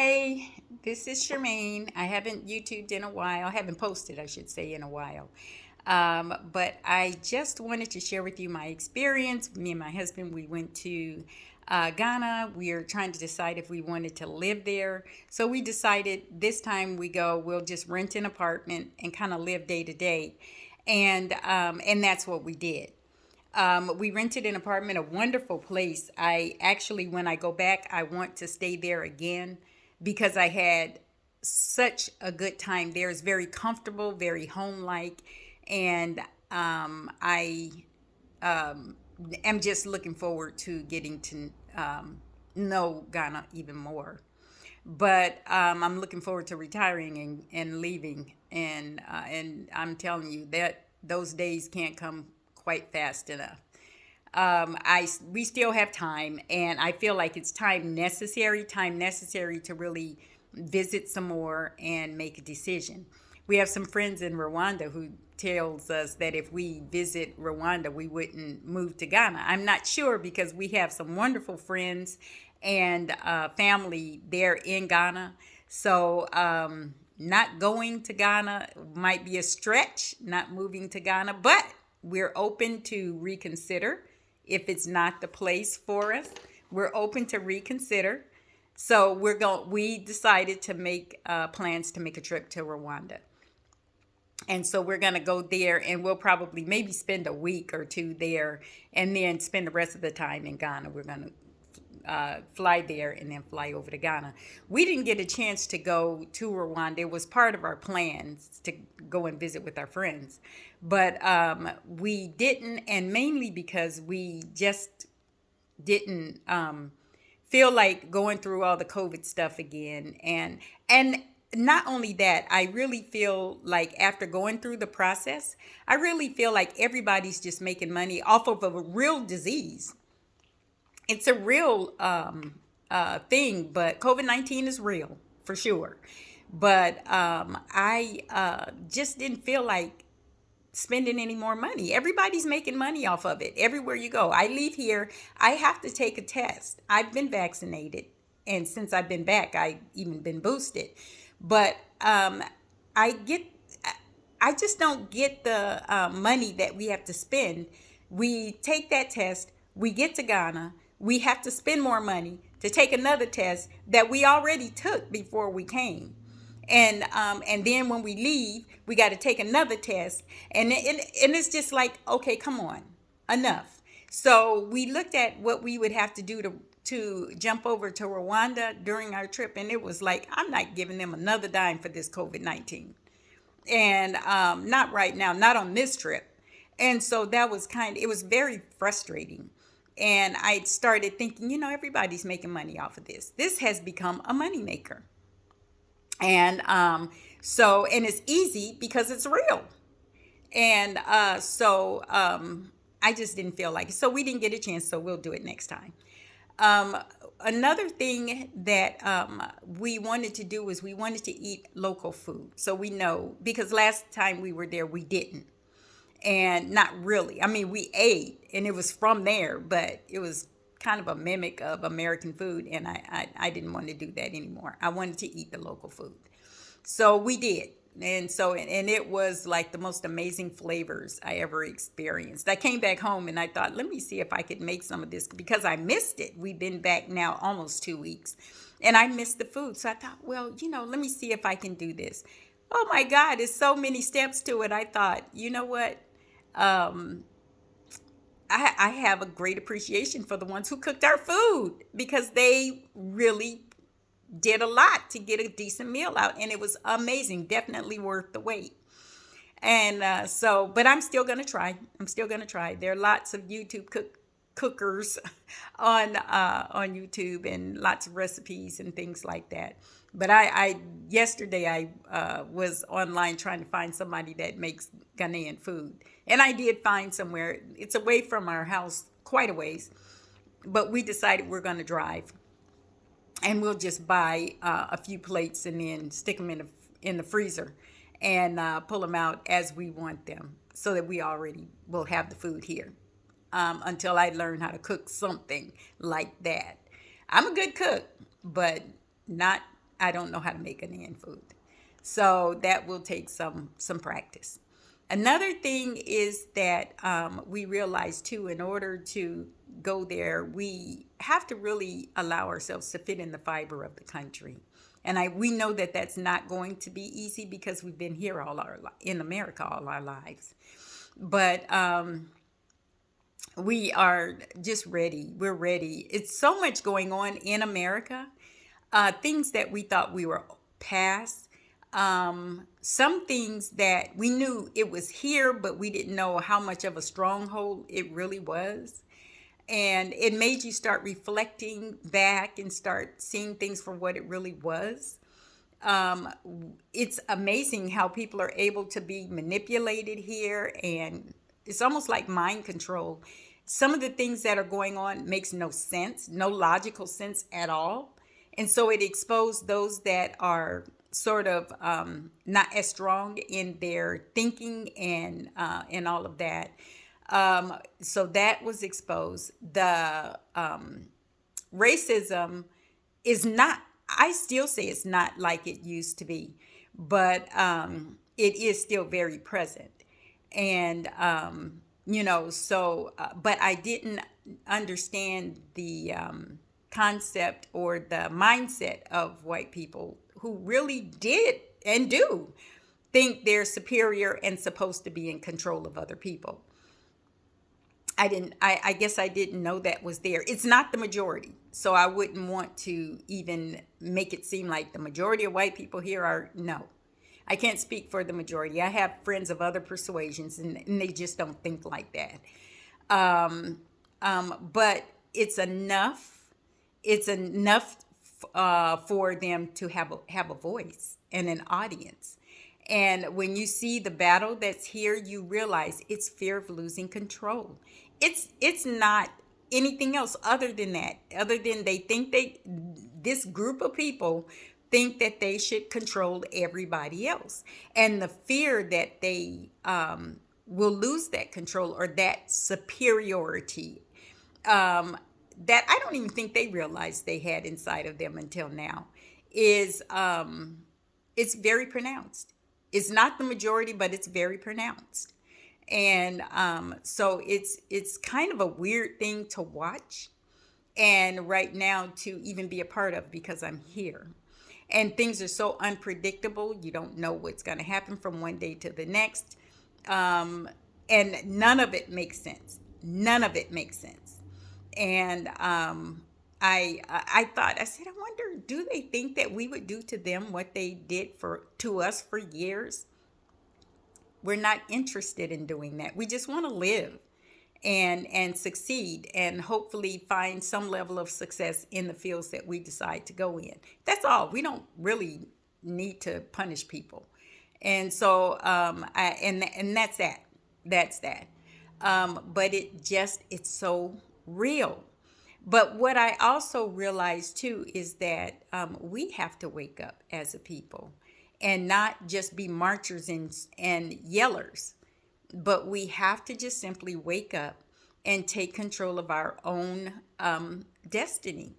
Hi, this is Charmaine. I haven't YouTubed in a while. I haven't posted, I should say, in a while. But I just wanted to share with you my experience. Me and my husband, we went to Ghana. We are trying to decide if we wanted to live there. So we decided this time we go, we'll just rent an apartment and kind of live day to day. And that's what we did. We rented an apartment, a wonderful place. I actually, when I go back, I want to stay there again because I had such a good time there. It's very comfortable, very home-like, and I am just looking forward to getting to know Ghana even more. But I'm looking forward to retiring and leaving, and I'm telling you that those days can't come quite fast enough. We still have time, and I feel like it's time necessary to really visit some more and make a decision. We have some friends in Rwanda who tells us that if we visit Rwanda, we wouldn't move to Ghana. I'm not sure because we have some wonderful friends and family there in Ghana. So not going to Ghana might be a stretch, not moving to Ghana, but we're open to reconsider if it's not the place for us. We're open to reconsider. So we decided to make plans to make a trip to Rwanda. And so we're going to go there, and we'll probably maybe spend a week or two there and then spend the rest of the time in Ghana. We're going to fly there and then fly over to Ghana. We didn't get a chance to go to Rwanda. It was part of our plans to go and visit with our friends. But we didn't, and mainly because we just didn't feel like going through all the COVID stuff again. And not only that, I really feel like after going through the process, I really feel like everybody's just making money off of a real disease. It's a real thing, but COVID-19 is real for sure. But I just didn't feel like spending any more money. Everybody's making money off of it everywhere you go. I leave here, I have to take a test. I've been vaccinated, and since I've been back, I even been boosted. But I get, I just don't get the money that we have to spend. We take that test, we get to Ghana, we have to spend more money to take another test that we already took before we came. And then when we leave, we got to take another test, and it's just like, okay, come on, enough. So we looked at what we would have to do to jump over to Rwanda during our trip, and it was like, I'm not giving them another dime for this COVID-19, and not right now, not on this trip. And so that was it was very frustrating. And I started thinking, everybody's making money off of this. This has become a moneymaker. And and it's easy because it's real. And I just didn't feel like it. So we didn't get a chance, so we'll do it next time. Um, Another thing that we wanted to do was we wanted to eat local food. So we know, because last time we were there, we didn't. And not really. I mean, we ate and it was from there, but it was kind of a mimic of American food. And I didn't want to do that anymore. I wanted to eat the local food. So we did. And it was like the most amazing flavors I ever experienced. I came back home and I thought, let me see if I could make some of this because I missed it. We've been back now almost 2 weeks and I missed the food. So I thought, well, let me see if I can do this. Oh my God, there's so many steps to it. I thought, you know what? Um, I have a great appreciation for the ones who cooked our food because they really did a lot to get a decent meal out, and it was amazing, definitely worth the wait. And but I'm still gonna try. I'm still gonna try. There are lots of cookers on YouTube and lots of recipes and things like that. But I yesterday I was online trying to find somebody that makes Ghanaian food, and I did find somewhere. It's away from our house, quite a ways, but we decided we're going to drive, and we'll just buy a few plates and then stick them in the freezer, and pull them out as we want them, so that we already will have the food here. Until I learn how to cook something like that. I'm a good cook, but not I don't know how to make Ghanaian food. So that will take some practice. Another thing is that we realize too, in order to go there, we have to really allow ourselves to fit in the fiber of the country. And we know that that's not going to be easy because we've been here in America all our lives. But we are just ready. We're ready. It's so much going on in America, things that we thought we were past, some things that we knew it was here, but we didn't know how much of a stronghold it really was. And it made you start reflecting back and start seeing things for what it really was. um, it's amazing how people are able to be manipulated here, and it's almost like mind control. Some of the things that are going on makes no sense, no logical sense at all. And so it exposed those that are sort of not as strong in their thinking and all of that. So that was exposed. The racism is not, I still say it's not like it used to be, but it is still very present. And but I didn't understand the concept or the mindset of white people who really did and do think they're superior and supposed to be in control of other people. I guess I didn't know that was there. It's not the majority. So I wouldn't want to even make it seem like the majority of white people here are, no. I can't speak for the majority. I have friends of other persuasions, and they just don't think like that. But it's enough for them to have a voice and an audience. And when you see the battle that's here, you realize it's fear of losing control. It's not anything else other than that. Other than they think this group of people think that they should control everybody else, and the fear that they will lose that control or that superiority, that I don't even think they realized they had inside of them until now, is it's very pronounced. It's not the majority, but it's very pronounced. And so it's kind of a weird thing to watch, and right now to even be a part of, because I'm here. And things are so unpredictable. You don't know what's going to happen from one day to the next. Um, and none of it makes sense. None of it makes sense. And I thought, I said, I wonder, do they think that we would do to them what they did to us for years? We're not interested in doing that. We just want to live and succeed, and hopefully find some level of success in the fields that we decide to go in. That's all. We don't really need to punish people. And so and that's that. That's that. But it's so real. But what I also realize too is that we have to wake up as a people and not just be marchers and yellers, but we have to just simply wake up and take control of our own destiny.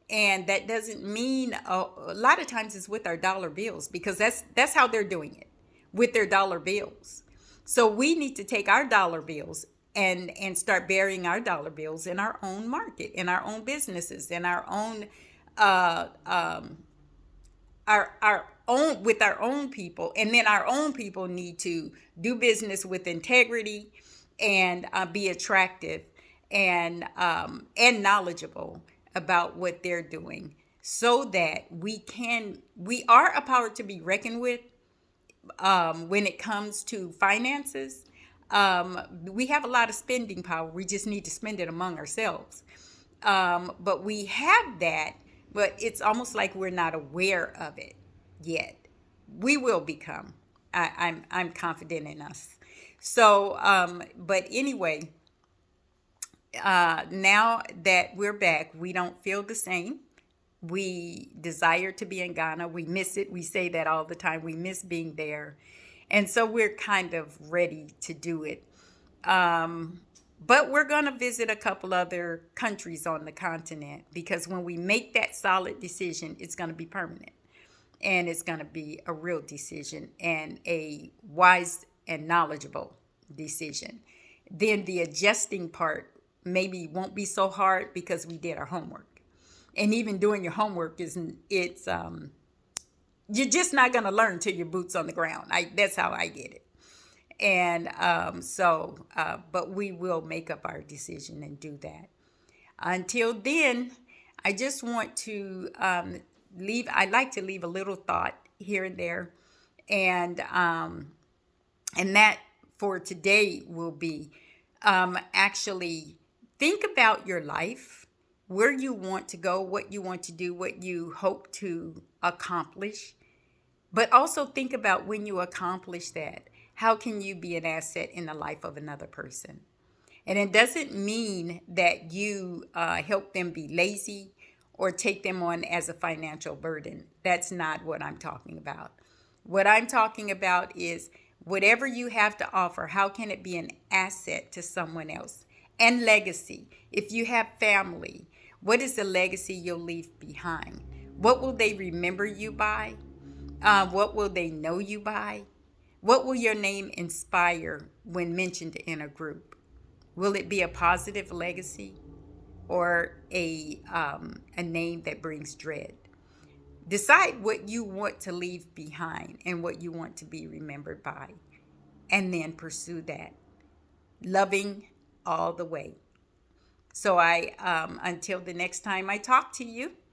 And that doesn't mean a lot of times it's with our dollar bills, because that's how they're doing it, with their dollar bills. So we need to take our dollar bills and start burying our dollar bills in our own market, in our own businesses, in our own uh, um, our own, with our own people. And then our own people need to do business with integrity and be attractive and knowledgeable about what they're doing, so that we are a power to be reckoned with. When it comes to finances, we have a lot of spending power. We just need to spend it among ourselves. But we have that, but it's almost like we're not aware of it yet. We will become. I'm confident in us. So, but anyway, now that we're back, we don't feel the same. We desire to be in Ghana. We miss it. We say that all the time. We miss being there. And so we're kind of ready to do it. But we're going to visit a couple other countries on the continent, because when we make that solid decision, it's going to be permanent. and it's going to be a real decision and a wise and knowledgeable decision. Then the adjusting part maybe won't be so hard because we did our homework. And even doing your homework isn't, it's you're just not going to learn till your boots on the ground. That's how I get it. And but we will make up our decision and do that. Until then, I just want to leave. I like to leave a little thought here and there, and that for today will be actually think about your life, where you want to go, what you want to do, what you hope to accomplish, but also think about when you accomplish that, how can you be an asset in the life of another person? And it doesn't mean that you help them be lazy or take them on as a financial burden. That's not what I'm talking about. What I'm talking about is whatever you have to offer, how can it be an asset to someone else? And legacy. If you have family, what is the legacy you'll leave behind? What will they remember you by? What will they know you by? What will your name inspire when mentioned in a group? Will it be a positive legacy or a name that brings dread? Decide what you want to leave behind and what you want to be remembered by, and then pursue that, loving all the way. So until the next time I talk to you,